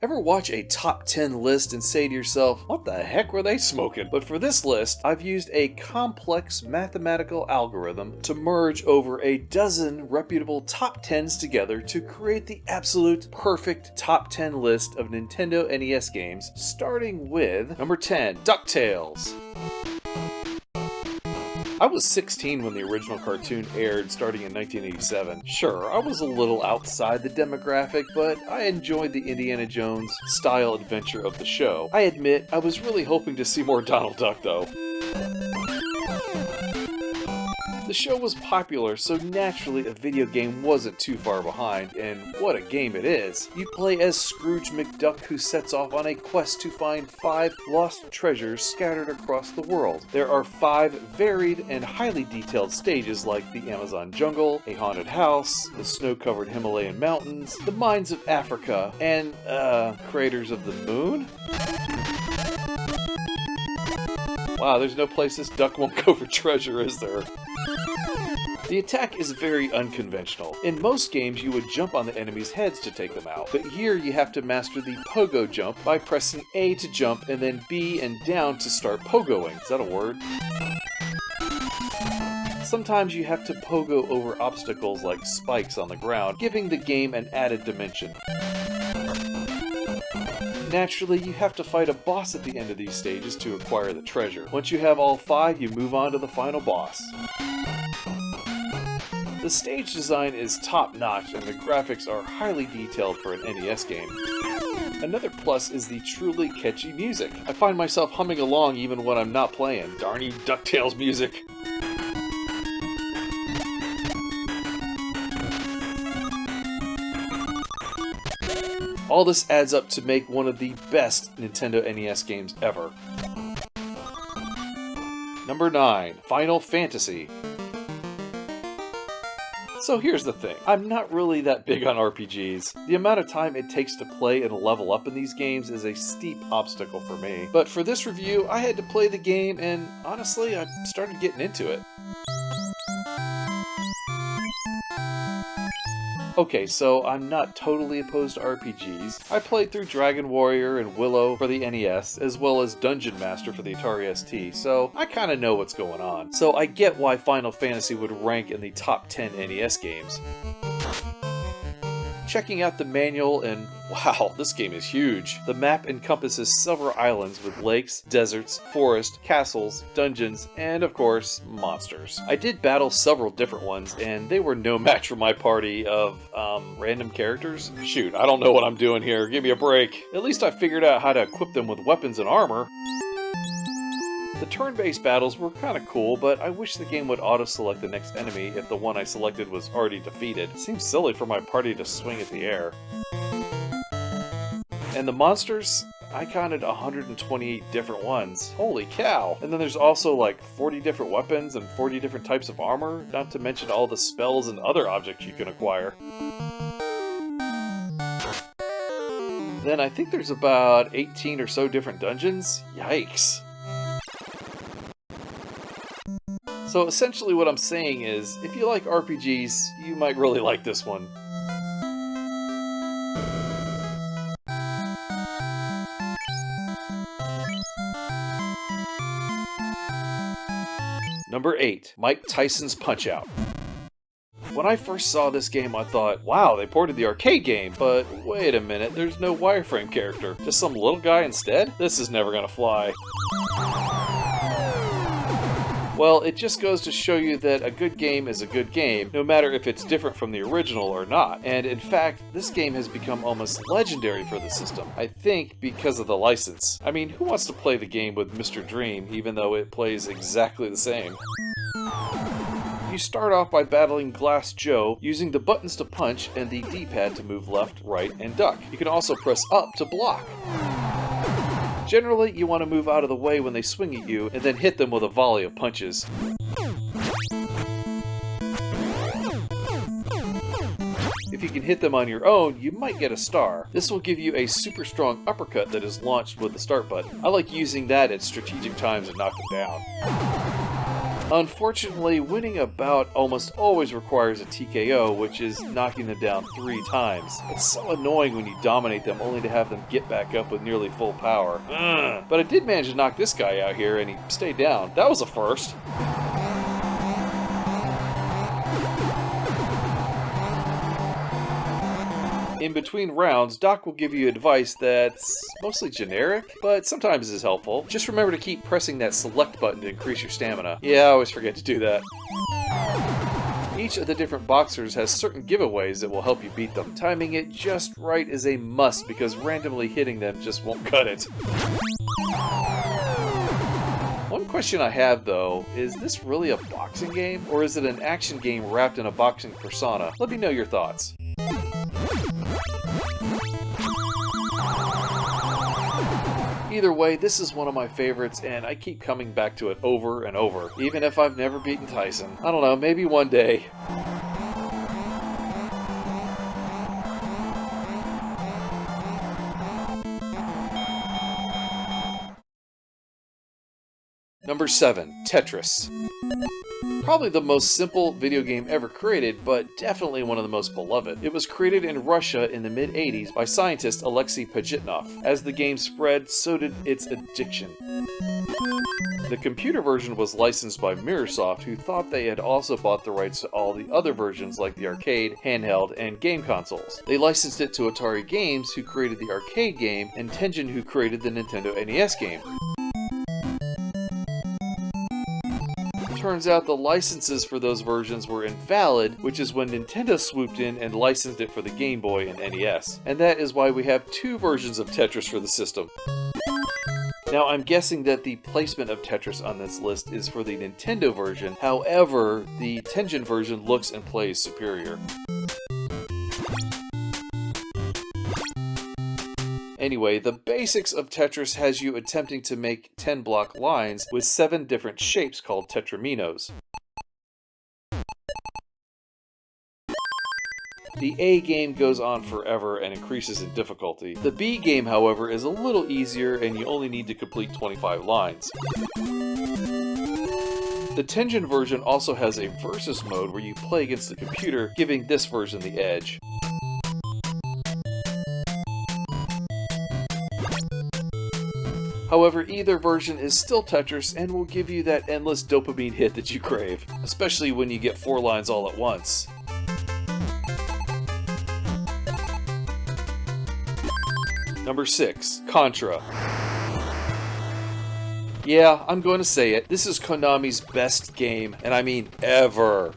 Ever watch a top 10 list and say to yourself, what the heck were they smoking? But for this list, I've used a complex mathematical algorithm to merge over a dozen reputable top 10s together to create the absolute perfect top 10 list of Nintendo NES games, starting with number 10, DuckTales. I was 16 when the original cartoon aired starting in 1987. Sure, I was a little outside the demographic, but I enjoyed the Indiana Jones style adventure of the show. I admit, I was really hoping to see more Donald Duck though. The show was popular, so naturally a video game wasn't too far behind, and what a game it is! You play as Scrooge McDuck, who sets off on a quest to find 5 lost treasures scattered across the world. There are 5 varied and highly detailed stages like the Amazon jungle, a haunted house, the snow-covered Himalayan mountains, the mines of Africa, and, craters of the moon? Wow, there's no place this duck won't go for treasure, is there? The attack is very unconventional. In most games, you would jump on the enemies' heads to take them out, but here you have to master the pogo jump by pressing A to jump and then B and down to start pogoing. Is that a word? Sometimes you have to pogo over obstacles like spikes on the ground, giving the game an added dimension. Naturally, you have to fight a boss at the end of these stages to acquire the treasure. Once you have all 5, you move on to the final boss. The stage design is top-notch and the graphics are highly detailed for an NES game. Another plus is the truly catchy music. I find myself humming along even when I'm not playing. Darn you, DuckTales music! All this adds up to make one of the best Nintendo NES games ever. Number 9, Final Fantasy. So here's the thing, I'm not really that big on RPGs. The amount of time it takes to play and level up in these games is a steep obstacle for me. But for this review, I had to play the game and honestly, I started getting into it. Okay, so I'm not totally opposed to RPGs. I played through Dragon Warrior and Willow for the NES, as well as Dungeon Master for the Atari ST, so I kinda know what's going on. So I get why Final Fantasy would rank in the top 10 NES games. Checking out the manual and wow, this game is huge. The map encompasses several islands with lakes, deserts, forests, castles, dungeons, and of course, monsters. I did battle several different ones and they were no match for my party of, random characters. Shoot, I don't know what I'm doing here, give me a break. At least I figured out how to equip them with weapons and armor. The turn-based battles were kinda cool, but I wish the game would auto-select the next enemy if the one I selected was already defeated. It seems silly for my party to swing at the air. And the monsters? I counted 128 different ones. Holy cow! And then there's also like 40 different weapons and 40 different types of armor, not to mention all the spells and other objects you can acquire. Then I think there's about 18 or so different dungeons. Yikes! So essentially what I'm saying is, if you like RPGs, you might really like this one. Number 8, Mike Tyson's Punch-Out! When I first saw this game, I thought, wow, they ported the arcade game, but wait a minute, there's no wireframe character. Just some little guy instead? This is never gonna fly. Well, it just goes to show you that a good game is a good game, no matter if it's different from the original or not. And in fact, this game has become almost legendary for the system, I think because of the license. I mean, who wants to play the game with Mr. Dream, even though it plays exactly the same? You start off by battling Glass Joe, using the buttons to punch and the D-pad to move left, right, and duck. You can also press up to block. Generally, you want to move out of the way when they swing at you, and then hit them with a volley of punches. If you can hit them on your own, you might get a star. This will give you a super strong uppercut that is launched with the start button. I like using that at strategic times and knock them down. Unfortunately, winning a bout almost always requires a TKO, which is knocking them down 3 times. It's so annoying when you dominate them only to have them get back up with nearly full power. Ugh. But I did manage to knock this guy out here and he stayed down. That was a first. In between rounds, Doc will give you advice that's mostly generic, but sometimes is helpful. Just remember to keep pressing that select button to increase your stamina. Yeah, I always forget to do that. Each of the different boxers has certain giveaways that will help you beat them. Timing it just right is a must because randomly hitting them just won't cut it. One question I have though, is this really a boxing game? Or is it an action game wrapped in a boxing persona? Let me know your thoughts. Either way, this is one of my favorites, and I keep coming back to it over and over, even if I've never beaten Tyson. I don't know, maybe one day. Number 7, Tetris. Probably the most simple video game ever created, but definitely one of the most beloved. It was created in Russia in the mid-80s by scientist Alexei Pajitnov. As the game spread, so did its addiction. The computer version was licensed by Mirrorsoft, who thought they had also bought the rights to all the other versions like the arcade, handheld, and game consoles. They licensed it to Atari Games, who created the arcade game, and Tengen, who created the Nintendo NES game. Turns out the licenses for those versions were invalid, which is when Nintendo swooped in and licensed it for the Game Boy and NES. And that is why we have 2 versions of Tetris for the system. Now I'm guessing that the placement of Tetris on this list is for the Nintendo version, however, the Tengen version looks and plays superior. Anyway, the basics of Tetris has you attempting to make 10-block lines with 7 different shapes called tetraminos. The A game goes on forever and increases in difficulty. The B game, however, is a little easier and you only need to complete 25 lines. The Tengen version also has a versus mode where you play against the computer, giving this version the edge. However, either version is still Tetris and will give you that endless dopamine hit that you crave, especially when you get 4 lines all at once. Number 6, Contra. Yeah, I'm going to say it. This is Konami's best game, and I mean ever.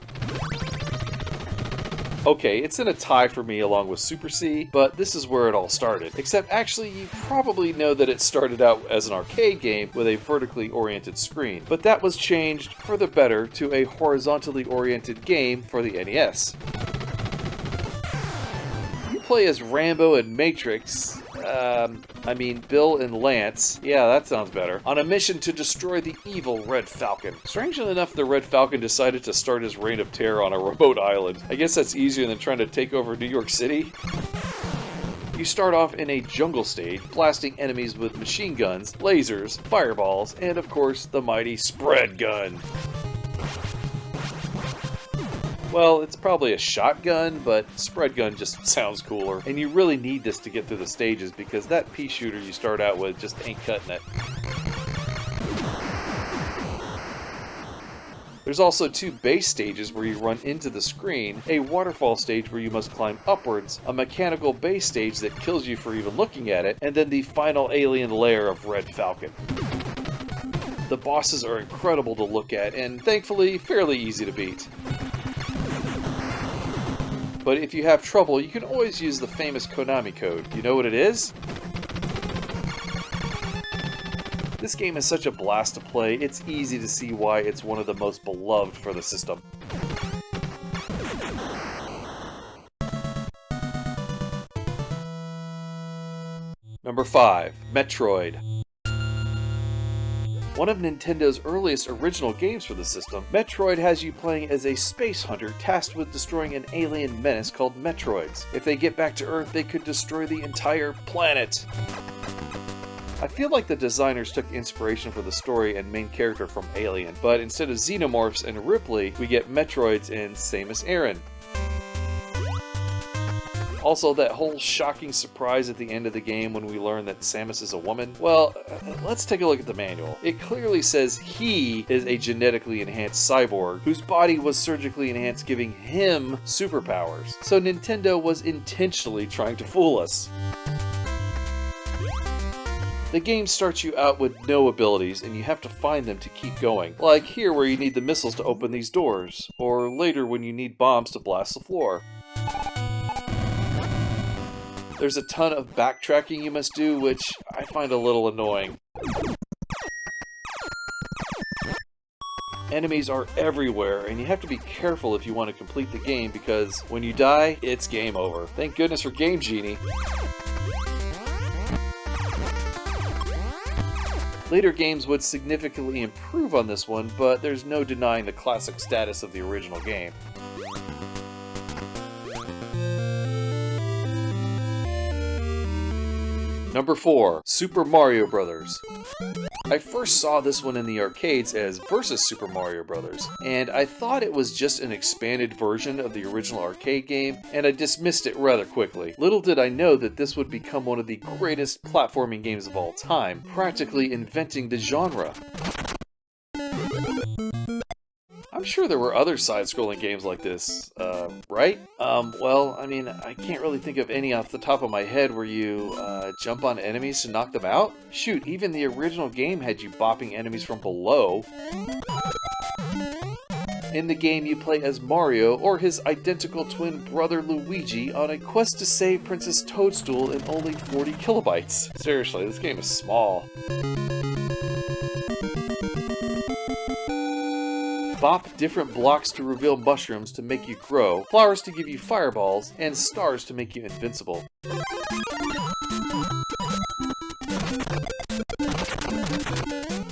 Okay, it's in a tie for me along with Super C, but this is where it all started. Except actually, you probably know that it started out as an arcade game with a vertically oriented screen, but that was changed for the better to a horizontally oriented game for the NES. You play as Rambo and Matrix, Bill and Lance, yeah, that sounds better, on a mission to destroy the evil Red Falcon. Strangely enough, the Red Falcon decided to start his reign of terror on a remote island. I guess that's easier than trying to take over New York City. You start off in a jungle stage, blasting enemies with machine guns, lasers, fireballs, and of course, the mighty spread gun. Well, it's probably a shotgun, but spread gun just sounds cooler. And you really need this to get through the stages because that pea shooter you start out with just ain't cutting it. There's also 2 base stages where you run into the screen, a waterfall stage where you must climb upwards, a mechanical base stage that kills you for even looking at it, and then the final alien lair of Red Falcon. The bosses are incredible to look at and thankfully fairly easy to beat. But if you have trouble, you can always use the famous Konami code. You know what it is? This game is such a blast to play, it's easy to see why it's one of the most beloved for the system. Number 5, Metroid. One of Nintendo's earliest original games for the system, Metroid has you playing as a space hunter tasked with destroying an alien menace called Metroids. If they get back to Earth, they could destroy the entire planet. I feel like the designers took inspiration for the story and main character from Alien, but instead of Xenomorphs and Ripley, we get Metroids and Samus Aran. Also, that whole shocking surprise at the end of the game when we learn that Samus is a woman. Well, let's take a look at the manual. It clearly says he is a genetically enhanced cyborg whose body was surgically enhanced, giving him superpowers. So Nintendo was intentionally trying to fool us. The game starts you out with no abilities, and you have to find them to keep going. Like here where you need the missiles to open these doors, or later when you need bombs to blast the floor. There's a ton of backtracking you must do, which I find a little annoying. Enemies are everywhere, and you have to be careful if you want to complete the game, because when you die, it's game over. Thank goodness for Game Genie. Later games would significantly improve on this one, but there's no denying the classic status of the original game. Number 4, Super Mario Bros. I first saw this one in the arcades as Versus Super Mario Bros. And I thought it was just an expanded version of the original arcade game, and I dismissed it rather quickly. Little did I know that this would become one of the greatest platforming games of all time, practically inventing the genre. I'm sure there were other side-scrolling games like this, right? Well, I mean, I can't really think of any off the top of my head where you, jump on enemies to knock them out. Shoot, even the original game had you bopping enemies from below. In the game, you play as Mario or his identical twin brother Luigi on a quest to save Princess Toadstool in only 40 kilobytes. Seriously, this game is small. Bop different blocks to reveal mushrooms to make you grow, flowers to give you fireballs, and stars to make you invincible.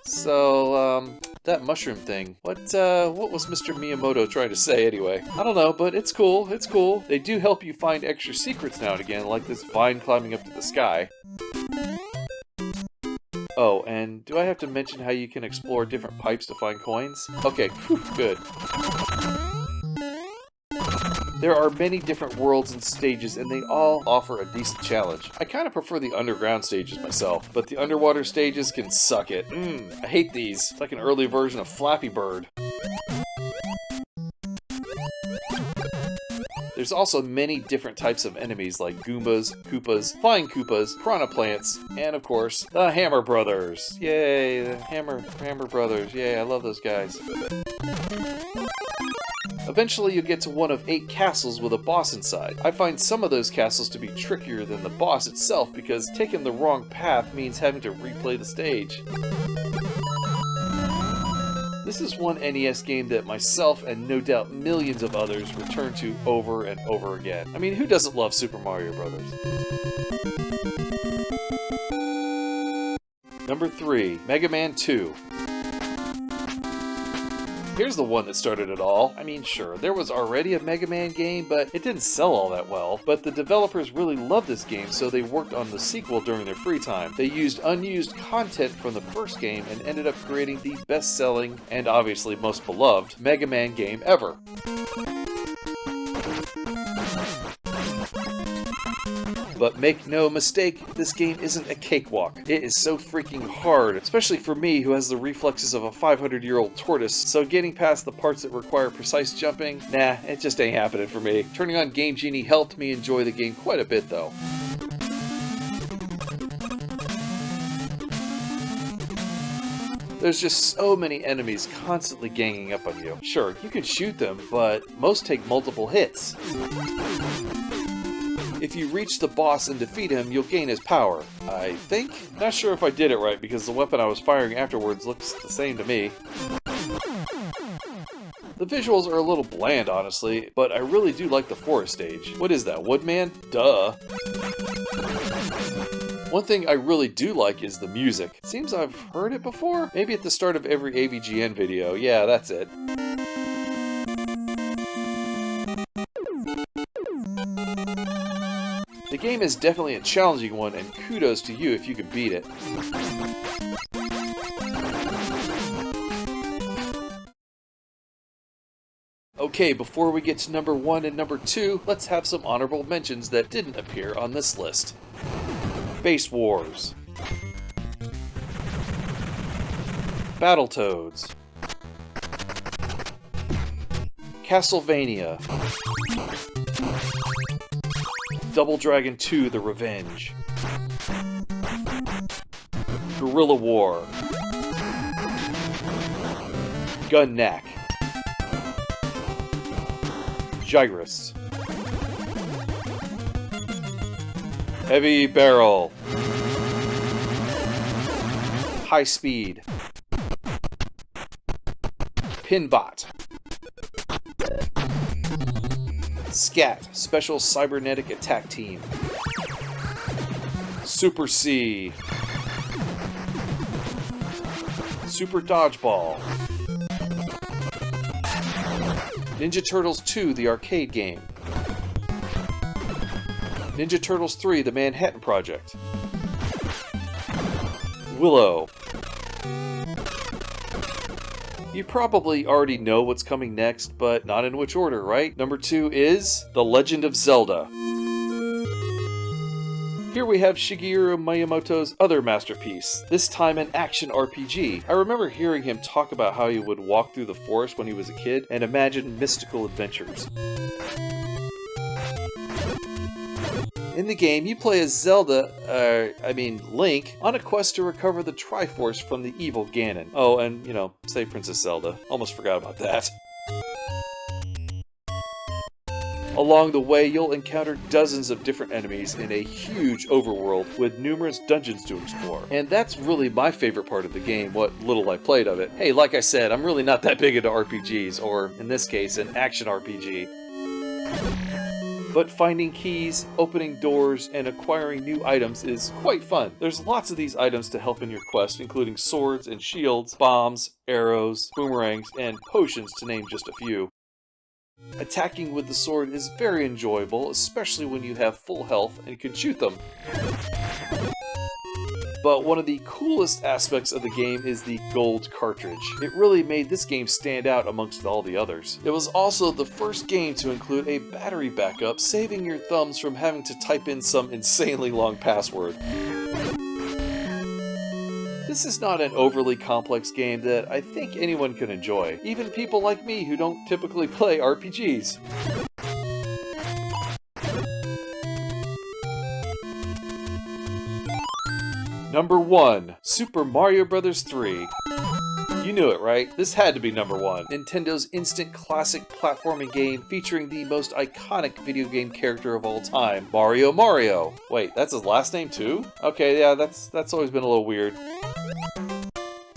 So, that mushroom thing, what was Mr. Miyamoto trying to say anyway? I don't know, but it's cool, it's cool. They do help you find extra secrets now and again, like this vine climbing up to the sky. Oh, and do I have to mention how you can explore different pipes to find coins? Okay, whew, good. There are many different worlds and stages, and they all offer a decent challenge. I kind of prefer the underground stages myself, but the underwater stages can suck it. I hate these. It's like an early version of Flappy Bird. There's also many different types of enemies like Goombas, Koopas, Flying Koopas, Piranha Plants, and of course, the Hammer Brothers. Yay, the Hammer Brothers. Yay, I love those guys. Eventually you'll get to one of 8 castles with a boss inside. I find some of those castles to be trickier than the boss itself because taking the wrong path means having to replay the stage. This is one NES game that myself and no doubt millions of others return to over and over again. I mean, who doesn't love Super Mario Bros.? Number 3, Mega Man 2. Here's the one that started it all. I mean, sure, there was already a Mega Man game, but it didn't sell all that well. But the developers really loved this game, so they worked on the sequel during their free time. They used unused content from the first game and ended up creating the best-selling, and obviously most beloved, Mega Man game ever. But make no mistake, this game isn't a cakewalk. It is so freaking hard, especially for me who has the reflexes of a 500-year-old tortoise, so getting past the parts that require precise jumping, nah, it just ain't happening for me. Turning on Game Genie helped me enjoy the game quite a bit though. There's just so many enemies constantly ganging up on you. Sure, you can shoot them, but most take multiple hits. If you reach the boss and defeat him, you'll gain his power, I think? Not sure if I did it right because the weapon I was firing afterwards looks the same to me. The visuals are a little bland, honestly, but I really do like the forest stage. What is that, Woodman? Duh! One thing I really do like is the music. Seems I've heard it before? Maybe at the start of every AVGN video. Yeah, that's it. The game is definitely a challenging one, and kudos to you if you can beat it. Okay, before we get to number 1 and number 2, let's have some honorable mentions that didn't appear on this list. Base Wars, Battletoads, Castlevania, Double Dragon 2: The Revenge, Guerrilla War, Gun Knack, Gyruss, Heavy Barrel, High Speed, Pinbot, Scat, Special Cybernetic Attack Team, Super C, Super Dodgeball, Ninja Turtles 2: The Arcade Game, Ninja Turtles 3: The Manhattan Project, Willow. You probably already know what's coming next, but not in which order, right? Number 2 is The Legend of Zelda. Here we have Shigeru Miyamoto's other masterpiece, this time an action RPG. I remember hearing him talk about how he would walk through the forest when he was a kid and imagine mystical adventures. In the game, you play as Link, on a quest to recover the Triforce from the evil Ganon. Oh, and, save Princess Zelda. Almost forgot about that. Along the way, you'll encounter dozens of different enemies in a huge overworld with numerous dungeons to explore. And that's really my favorite part of the game, what little I played of it. Hey, like I said, I'm really not that big into RPGs, or in this case, an action RPG. But finding keys, opening doors, and acquiring new items is quite fun. There's lots of these items to help in your quest, including swords and shields, bombs, arrows, boomerangs, and potions, to name just a few. Attacking with the sword is very enjoyable, especially when you have full health and can shoot them. But one of the coolest aspects of the game is the gold cartridge. It really made this game stand out amongst all the others. It was also the first game to include a battery backup, saving your thumbs from having to type in some insanely long password. This is not an overly complex game that I think anyone can enjoy, even people like me who don't typically play RPGs. Number 1, Super Mario Bros. 3. You knew it, right? This had to be number 1. Nintendo's instant classic platforming game featuring the most iconic video game character of all time, Mario. Wait, that's his last name too? Okay, yeah, that's always been a little weird.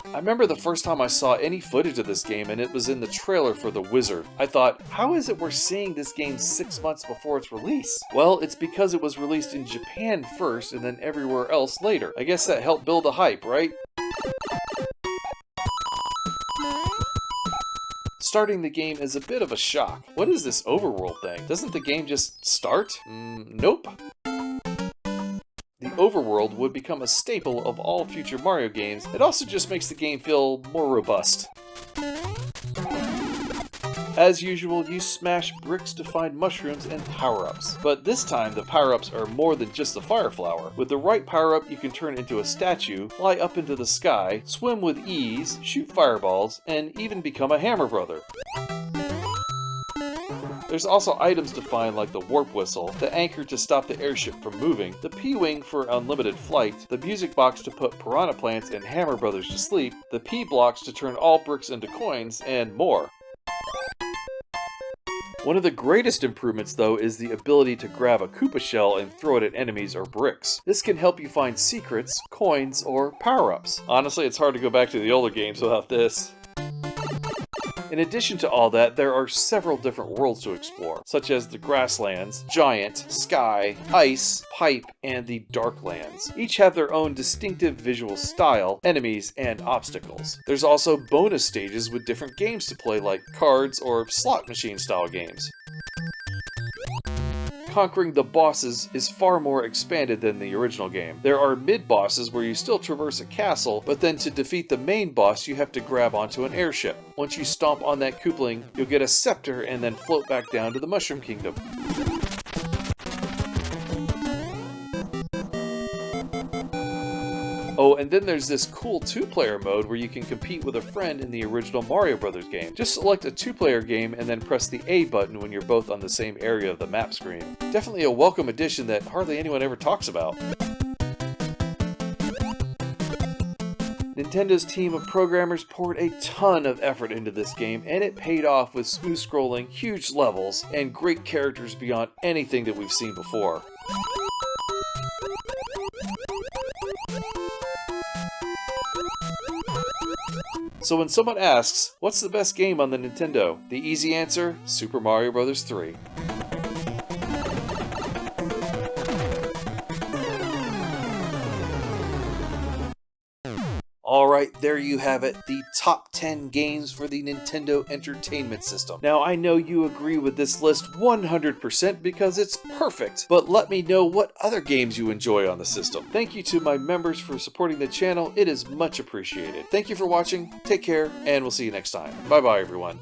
I remember the first time I saw any footage of this game, and it was in the trailer for The Wizard. I thought, how is it we're seeing this game 6 months before its release? Well, it's because it was released in Japan first and then everywhere else later. I guess that helped build the hype, right? Starting the game is a bit of a shock. What is this overworld thing? Doesn't the game just start? Nope. The overworld would become a staple of all future Mario games. It also just makes the game feel more robust. As usual, you smash bricks to find mushrooms and power-ups. But this time, the power-ups are more than just the fire flower. With the right power-up, you can turn into a statue, fly up into the sky, swim with ease, shoot fireballs, and even become a hammer brother. There's also items to find like the warp whistle, the anchor to stop the airship from moving, the P-wing for unlimited flight, the music box to put piranha plants and hammer brothers to sleep, the P-blocks to turn all bricks into coins, and more. One of the greatest improvements, though, is the ability to grab a Koopa shell and throw it at enemies or bricks. This can help you find secrets, coins, or power-ups. Honestly, it's hard to go back to the older games without this. In addition to all that, there are several different worlds to explore, such as the Grasslands, Giant, Sky, Ice, Pipe, and the Darklands. Each have their own distinctive visual style, enemies, and obstacles. There's also bonus stages with different games to play, like cards or slot machine style games. conquering the bosses is far more expanded than the original game. There are mid-bosses where you still traverse a castle, but then to defeat the main boss you have to grab onto an airship. Once you stomp on that Koopling, you'll get a scepter and then float back down to the Mushroom Kingdom. Oh, and then there's this cool 2-player mode where you can compete with a friend in the original Mario Brothers game. Just select a 2-player game and then press the A button when you're both on the same area of the map screen. Definitely a welcome addition that hardly anyone ever talks about. Nintendo's team of programmers poured a ton of effort into this game, and it paid off with smooth scrolling, huge levels, and great characters beyond anything that we've seen before. So when someone asks, what's the best game on the Nintendo? The easy answer, Super Mario Bros. 3. Alright, there you have it, the top 10 games for the Nintendo Entertainment System. Now, I know you agree with this list 100% because it's perfect, but let me know what other games you enjoy on the system. Thank you to my members for supporting the channel, it is much appreciated. Thank you for watching, take care, and we'll see you next time. Bye bye everyone.